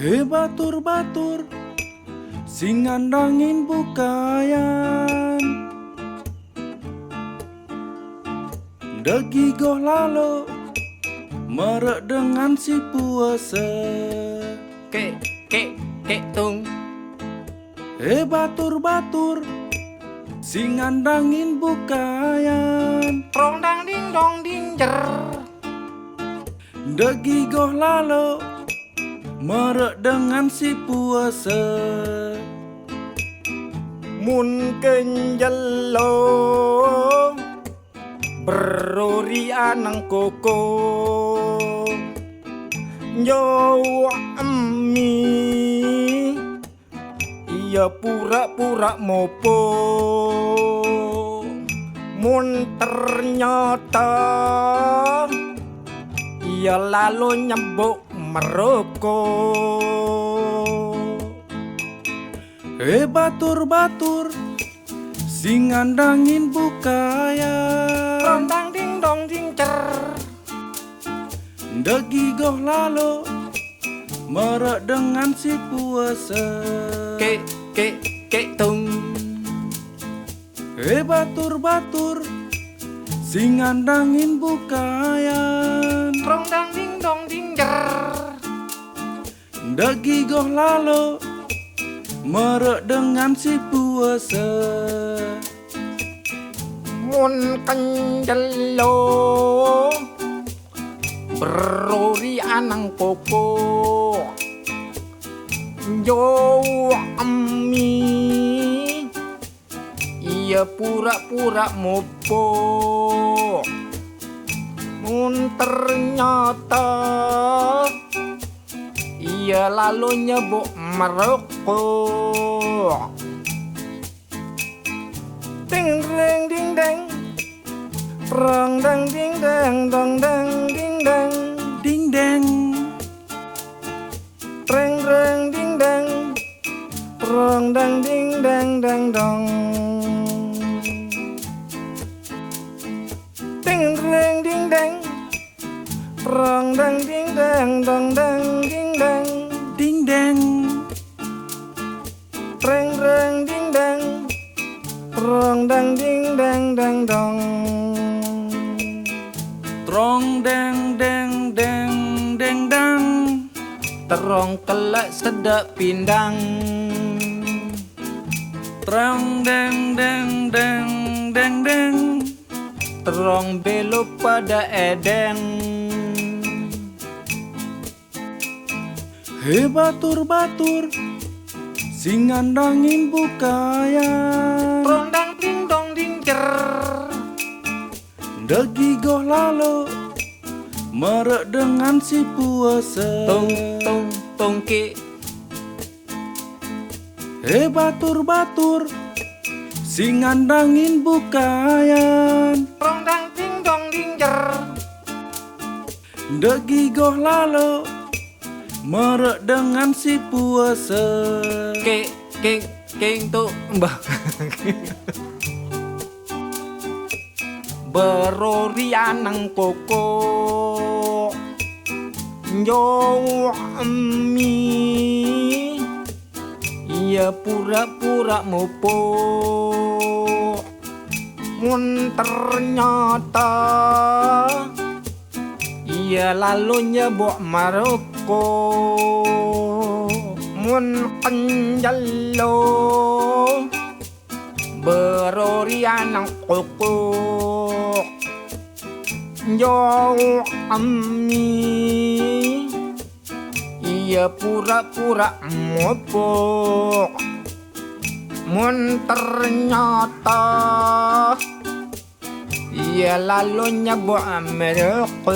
Hei batur-batur, sing ngandangin bukayan, degi goh lalo, merek dengan si puasa. Kek tung. Hei batur-batur, sing ngandangin bukayan, Rong dang ding dong ding jer. degi goh lalo, merek dengan si puasa. Mun kenjelo berori anang koko nyawa emi iya pura-pura mopo. Mun ternyata ia lalu nyebuk meroko. Hei batur-batur, sing ngandangin bukayan, Rondang ding dong ding cer. degi goh lalo, merek dengan si puasa. Kek tung. Hei batur-batur, sing ngandangin bukayan, Rondang ding dong ding cer. degi goh lalo, merek dengan si puasa. Mun kenjelo berori anang koko yo emi iya pura-pura mopo. Mun ternyata ia lalu nyebuk merokok. Ding ding ding ding, rong dang ding dang dong dang ding dang, Ding deng, reng reng ding dang, rong dang ding dang dang dong. Ding ding ding dang, rong dang ding dang dong dang ding dang, ding deng, reng reng ding dang, rong dang ding dang dang dong. trong deng deng deng deng dang, Terong kelak sedap pindang. trong deng deng deng deng deng. Terong belok pada edeng. Hei batur-batur, sing ngandangin bukayan, Rondang ding dong ding cer. degi goh lalo, merek dengan si puasa. Tung ki. Hei batur-batur, sing ngandangin bukayan, Rondang ding dong ding cer. degi goh lalo, merek dengan si puasa. Keng tuh mbah. Berori anang koko nyawa emi iya pura-pura mopo. Mun ternyata ia lalu nyebuk maroko. Mun kenjalo berori anang koko yo emi iya pura-pura mopo. Mun ternyata ia lalu nyebuk meroko.